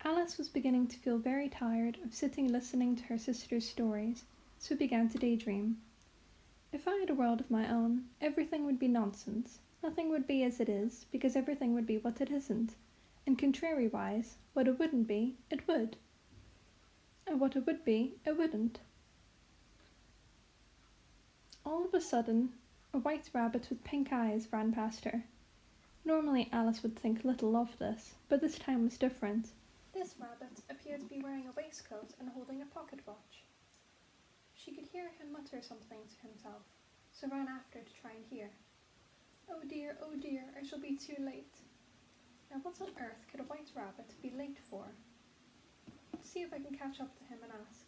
Alice was beginning to feel very tired of sitting listening to her sister's stories, so began to daydream. If I had a world of my own, everything would be nonsense. Nothing would be as it is, because everything would be what it isn't. And contrariwise, what it wouldn't be, it would. And what it would be, it wouldn't. All of a sudden, a white rabbit with pink eyes ran past her. Normally Alice would think little of this, but this time was different. This rabbit appeared to be wearing a waistcoat and holding a pocket watch. She could hear him mutter something to himself, so ran after to try and hear. Oh dear, I shall be too late. Now what on earth could a white rabbit be late for? See if I can catch up to him and ask.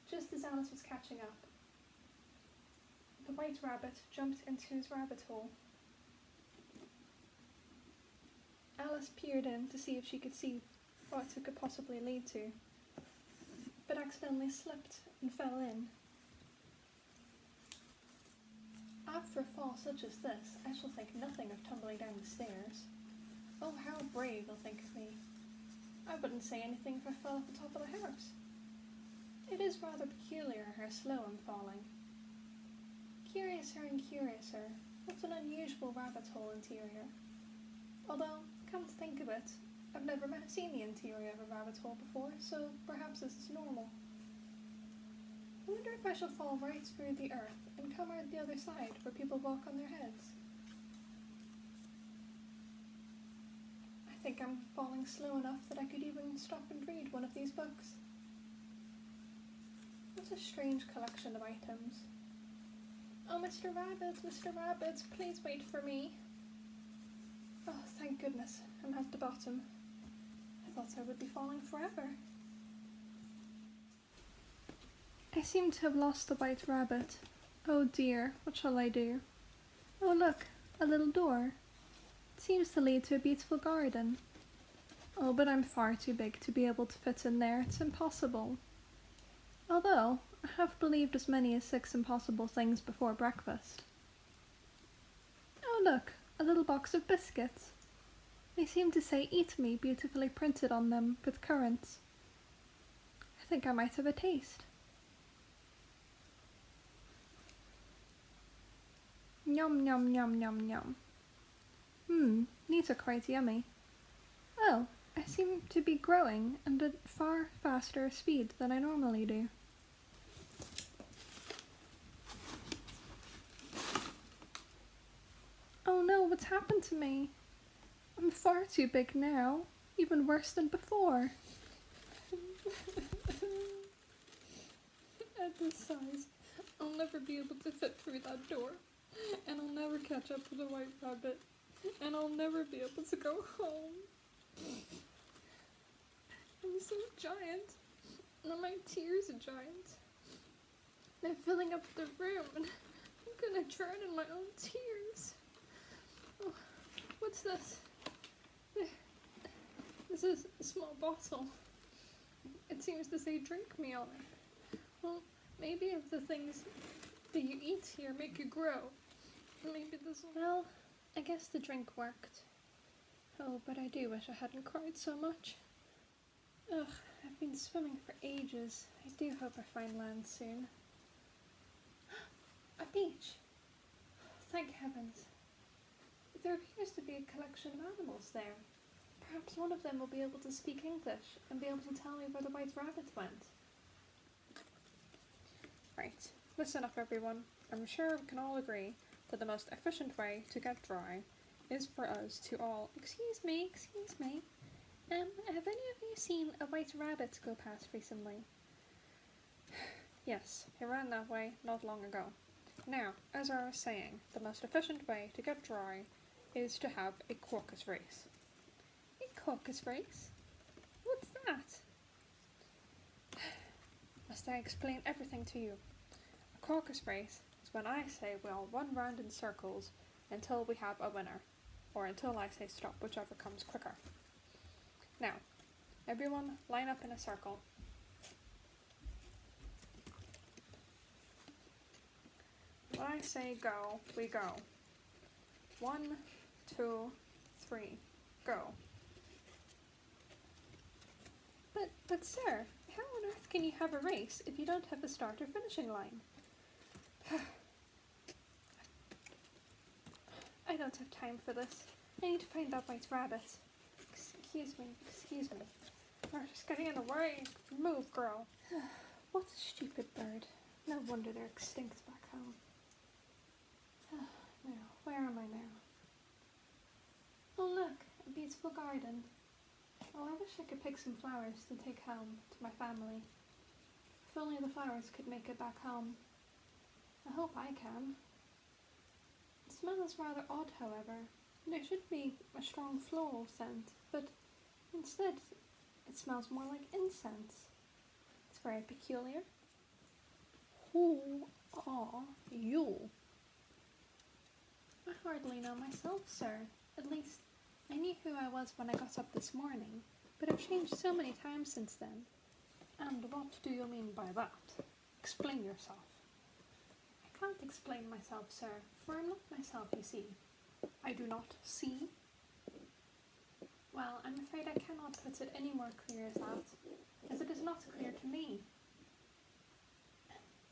Just as Alice was catching up, the white rabbit jumped into his rabbit hole. Alice peered in to see if she could see what it could possibly lead to, but accidentally slipped and fell in. After a fall such as this, I shall think nothing of tumbling down the stairs. Oh, how brave they'll think of me. I wouldn't say anything if I fell off the top of the house. It is rather peculiar how slow I'm falling. Curiouser and curiouser, what an unusual rabbit hole interior. Although, come to think of it, I've never seen the interior of a rabbit hole before, so perhaps this is normal. I wonder if I shall fall right through the earth and come out the other side where people walk on their heads. I think I'm falling slow enough that I could even stop and read one of these books. What a strange collection of items. Oh, Mr. Rabbit, please wait for me. Oh, thank goodness, I'm at the bottom. I thought I would be falling forever. I seem to have lost the white rabbit. Oh dear, what shall I do? Oh look, a little door. It seems to lead to a beautiful garden. Oh, but I'm far too big to be able to fit in there. It's impossible. Although, I have believed as many as 6 impossible things before breakfast. Oh look, a little box of biscuits. They seem to say "Eat me" beautifully printed on them with currants. I think I might have a taste. Yum yum yum yum yum. These are quite yummy. Oh, I seem to be growing at a far faster speed than I normally do. Oh no, what's happened to me? I'm far too big now, even worse than before. At this size, I'll never be able to fit through that door, and I'll never catch up with the white rabbit, and I'll never be able to go home. I'm so giant, and my tears are giant. They're filling up the room, and I'm gonna drown in my own tears. Oh, what's this? This is a small bottle. It seems to say "drink me" on it. Well, maybe if the things that you eat here make you grow, maybe this will... Well, I guess the drink worked. Oh, but I do wish I hadn't cried so much. Ugh, I've been swimming for ages. I do hope I find land soon. A beach! Thank heavens. There appears to be a collection of animals there. Perhaps one of them will be able to speak English and be able to tell me where the white rabbit went. Right, listen up everyone. I'm sure we can all agree that the most efficient way to get dry is for us to all... Excuse me. Have any of you seen a white rabbit go past recently? Yes, he ran that way not long ago. Now, as I was saying, the most efficient way to get dry is to have a caucus race. A caucus race? What's that? Must I explain everything to you? A caucus race is when I say we all run round in circles until we have a winner, or until I say stop, whichever comes quicker. Now, everyone line up in a circle. When I say go, we go. 1, 2, 3, go. But sir, how on earth can you have a race if you don't have a start or finishing line? I don't have time for this. I need to find that white rabbit. Excuse me. You're just getting in the way. Move, girl. What a stupid bird. No wonder they're extinct back home. Now, where am I now? Oh look, a beautiful garden. Oh, I wish I could pick some flowers to take home to my family. If only the flowers could make it back home. I hope I can. The smell is rather odd, however. There should be a strong floral scent, but instead it smells more like incense. It's very peculiar. Who are you? I hardly know myself, sir. At least, I knew who I was when I got up this morning, but I've changed so many times since then. And what do you mean by that? Explain yourself. I can't explain myself, sir, for I'm not myself, you see. I do not see. Well, I'm afraid I cannot put it any more clear as that, as it is not clear to me.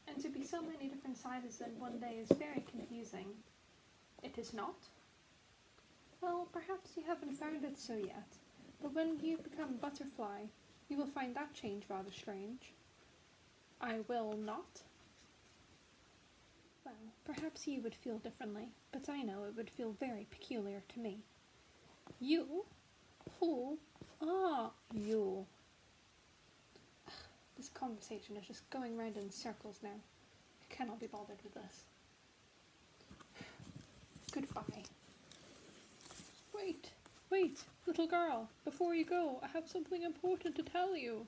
And to be so many different sizes in one day is very confusing. It is not? Well, perhaps you haven't found it so yet, but when you become a butterfly, you will find that change rather strange. I will not. Well, perhaps you would feel differently, but I know it would feel very peculiar to me. You? Who are you? This conversation is just going round in circles now. I cannot be bothered with this. Goodbye. Wait, little girl, before you go, I have something important to tell you.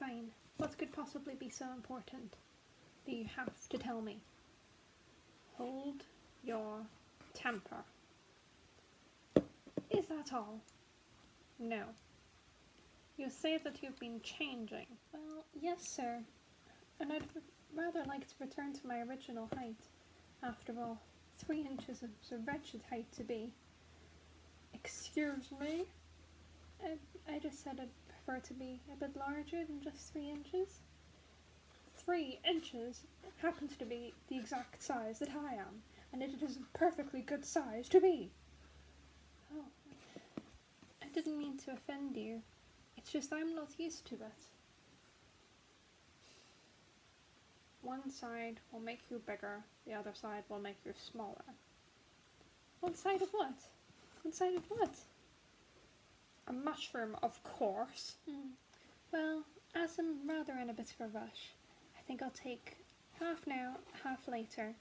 Fine. What could possibly be so important that you have to tell me? Hold your temper. Is that all? No. You say that you've been changing. Well, yes, sir. And I'd rather like to return to my original height. After all, 3 inches is a wretched height to be. Excuse me? I just said I'd prefer to be a bit larger than just 3 inches. 3 inches happens to be the exact size that I am, and it is a perfectly good size to be. Oh, I didn't mean to offend you. It's just I'm not used to it. One side will make you bigger, the other side will make you smaller. One side of what? One side of what? A mushroom, of course. Well, as I'm rather in a bit of a rush, I think I'll take half now, half later,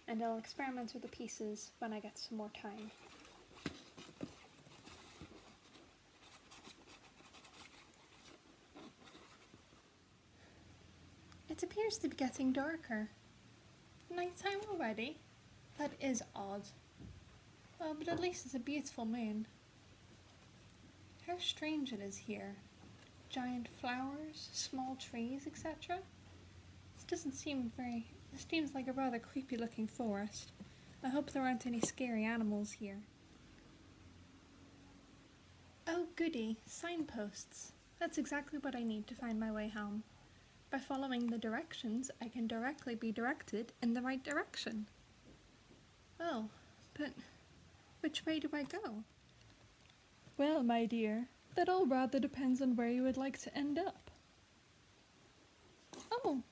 and I'll experiment with the pieces when I get some more time. It appears to be getting darker. Nighttime already? That is odd. Oh, but at least it's a beautiful moon. How strange it is here. Giant flowers, small trees, etc. This seems like a rather creepy looking forest. I hope there aren't any scary animals here. Oh goody, signposts. That's exactly what I need to find my way home. By following the directions, I can directly be directed in the right direction. Oh, but which way do I go? Well, my dear, that all rather depends on where you would like to end up. Oh,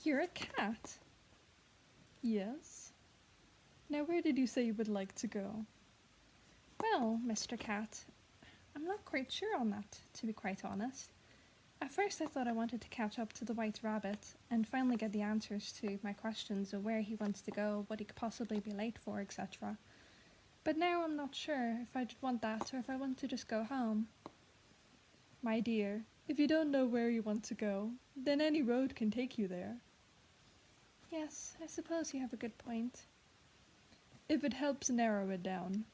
you're a cat. Yes. Now, where did you say you would like to go? Well, Mr. Cat, I'm not quite sure on that, to be quite honest. At first I thought I wanted to catch up to the White Rabbit and finally get the answers to my questions of where he wants to go, what he could possibly be late for, etc. But now I'm not sure if I want that or if I want to just go home. My dear, if you don't know where you want to go, then any road can take you there. Yes, I suppose you have a good point. If it helps narrow it down,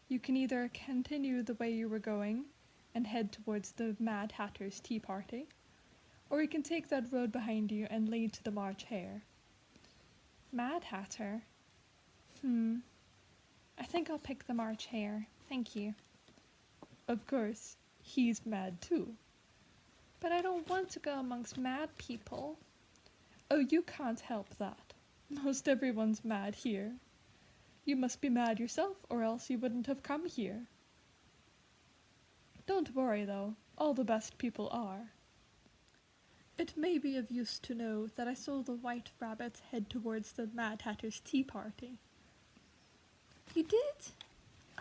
you can either continue the way you were going and head towards the Mad Hatter's tea party, or you can take that road behind you and lead to the March Hare. Mad Hatter? I think I'll pick the March Hare. Thank you. Of course, he's mad too. But I don't want to go amongst mad people. Oh, you can't help that. Most everyone's mad here. You must be mad yourself, or else you wouldn't have come here. Don't worry, though. All the best people are. It may be of use to know that I saw the White Rabbit head towards the Mad Hatter's tea party. You did?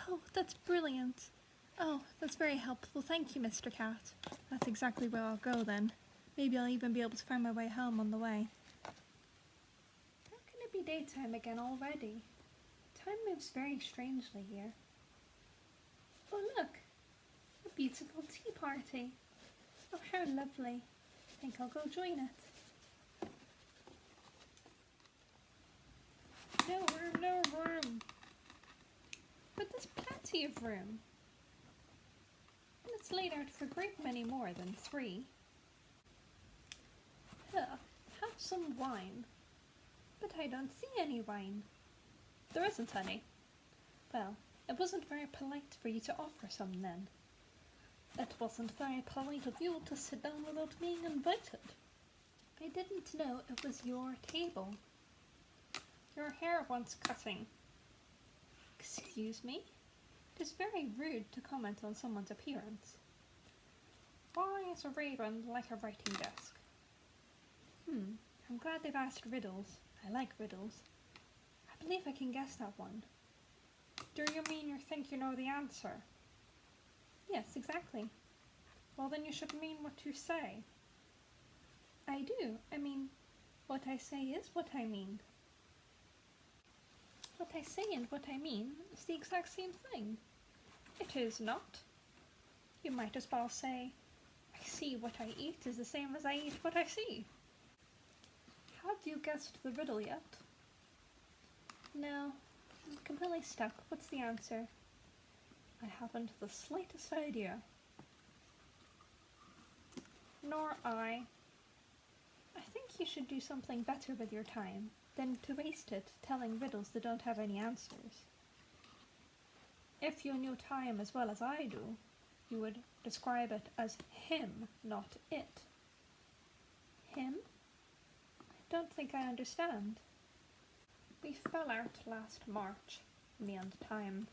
Oh, that's brilliant. Oh, that's very helpful. Thank you, Mr. Cat. That's exactly where I'll go, then. Maybe I'll even be able to find my way home on the way. How can it be daytime again already? Time moves very strangely here. Oh, look! A beautiful tea party. Oh, how lovely. I think I'll go join it. No room, no room. But there's plenty of room. And it's laid out for a great many more than 3. Have some wine. But I don't see any wine. There isn't any. Well, it wasn't very polite for you to offer some then. It wasn't very polite of you to sit down without being invited. I didn't know it was your table. Your hair wants cutting. Excuse me? It is very rude to comment on someone's appearance. Why is a raven like a writing desk? I'm glad they've asked riddles. I like riddles. I believe I can guess that one. Do you mean you think you know the answer? Yes, exactly. Well, then you should mean what you say. I do. I mean, what I say is what I mean. What I say and what I mean is the exact same thing. It is not. You might as well say, I see what I eat is the same as I eat what I see. Have you guessed the riddle yet? No, I'm completely stuck. What's the answer? I haven't the slightest idea. Nor I. I think you should do something better with your time than to waste it telling riddles that don't have any answers. If you knew time as well as I do, you would describe it as him, not it. Him? I don't think I understand. We fell out last March, me and Time.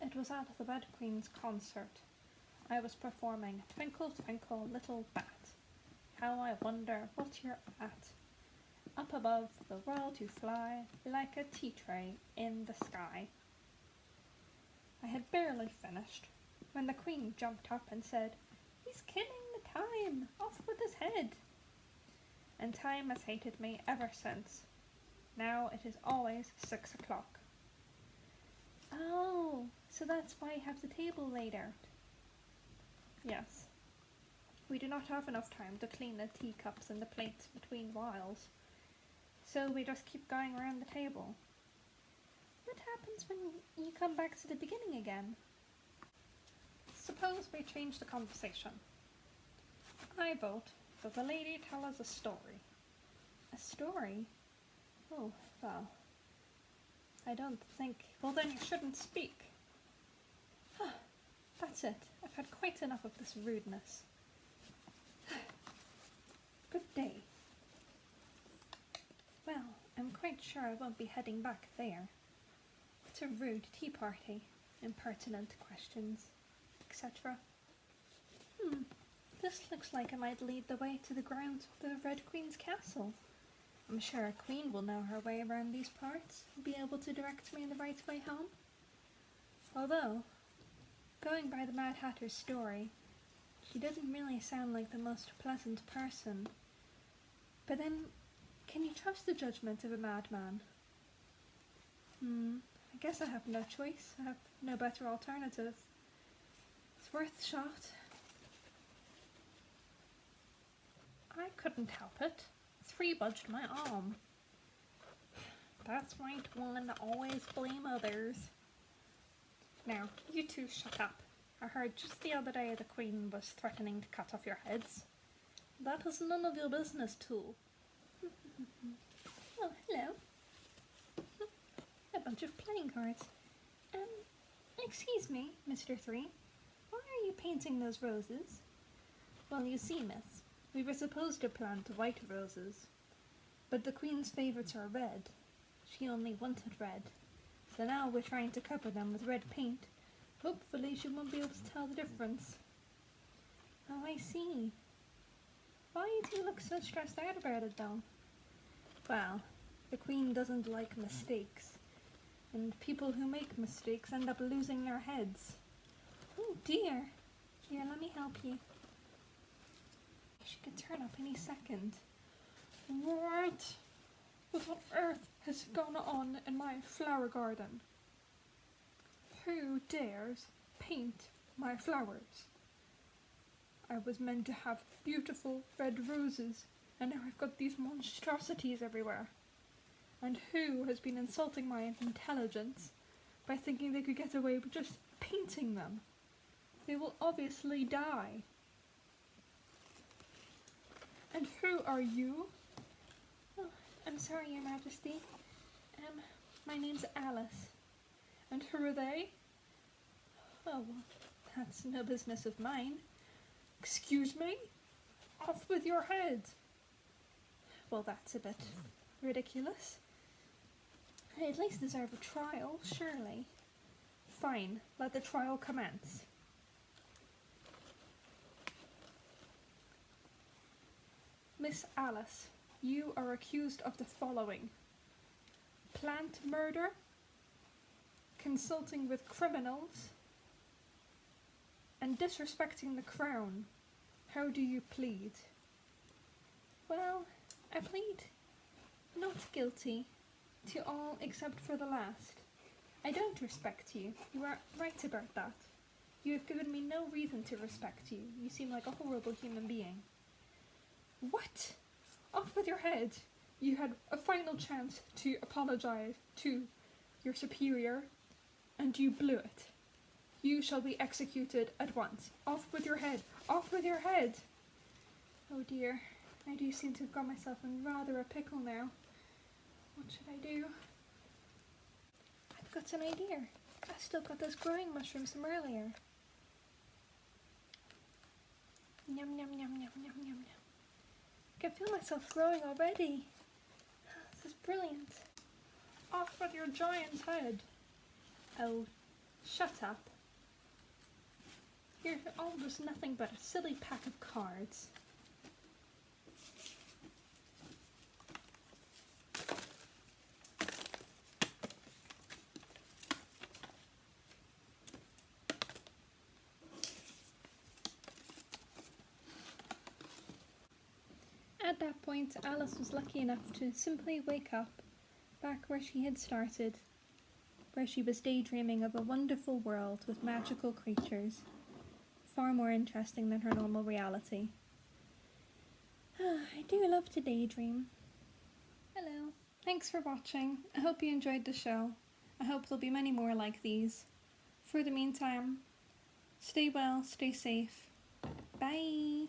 It was at the Red Queen's concert. I was performing Twinkle, Twinkle, Little Bat. How I wonder what you're at. Up above the world you fly, like a tea tray in the sky. I had barely finished when the Queen jumped up and said, He's killing the time! Off with his head! And Time has hated me ever since. Now it is always 6 o'clock. Oh, so that's why you have the table laid out. Yes. We do not have enough time to clean the teacups and the plates between whiles. So we just keep going around the table. What happens when you come back to the beginning again? Suppose we change the conversation. I vote that the lady tell us a story. A story? Oh, well. I don't think... Well, then you shouldn't speak. That's it. I've had quite enough of this rudeness. Good day. Well, I'm quite sure I won't be heading back there. It's a rude tea party, impertinent questions, etc. This looks like it might lead the way to the grounds of the Red Queen's castle. I'm sure a queen will know her way around these parts and be able to direct me in the right way home. Although, going by the Mad Hatter's story, she doesn't really sound like the most pleasant person. But then, can you trust the judgment of a madman? I guess I have no choice. I have no better alternative. It's worth a shot. I couldn't help it. 3 budged my arm. That's right, one. Always blame others. Now, you two shut up. I heard just the other day the Queen was threatening to cut off your heads. That is none of your business, too. Oh, hello. A bunch greeting cards. Excuse me, Mr. 3. Why are you painting those roses? Well, you see, miss, we were supposed to plant white roses, but the Queen's favourites are red. She only wanted red, so now we're trying to cover them with red paint. Hopefully she won't be able to tell the difference. Oh, I see. Why do you look so stressed out about it, though? Well, the Queen doesn't like mistakes, and people who make mistakes end up losing their heads. Oh dear. Here, let me help you. She could turn up any second. What? What on earth has gone on in my flower garden? Who dares paint my flowers? I was meant to have beautiful red roses, and now I've got these monstrosities everywhere. And who has been insulting my intelligence by thinking they could get away with just painting them? They will obviously die. And who are you? Oh, I'm sorry, Your Majesty. My name's Alice. And who are they? Oh, well, that's no business of mine. Excuse me? Off with your head. Well, that's a bit ridiculous. I at least deserve a trial, surely. Fine, let the trial commence. Miss Alice, you are accused of the following: plant murder, consulting with criminals, and disrespecting the crown. How do you plead? Well, I plead not guilty to all except for the last. I don't respect you. You are right about that. You have given me no reason to respect you. You seem like a horrible human being. What? Off with your head. You had a final chance to apologize to your superior, and you blew it. You shall be executed at once. Off with your head. Off with your head. Oh dear. I do seem to have got myself in rather a pickle now. What should I do? I've got an idea. I've still got those growing mushrooms from earlier. Yum, yum, yum, yum, yum, yum, yum. I can feel myself growing already. This is brilliant. Off with your giant's head. Oh, shut up. You're all just nothing but a silly pack of cards. At that point, Alice was lucky enough to simply wake up back where she had started, where she was daydreaming of a wonderful world with magical creatures, far more interesting than her normal reality. I do love to daydream. Hello. Thanks for watching. I hope you enjoyed the show. I hope there'll be many more like these. For the meantime, stay well, stay safe. Bye!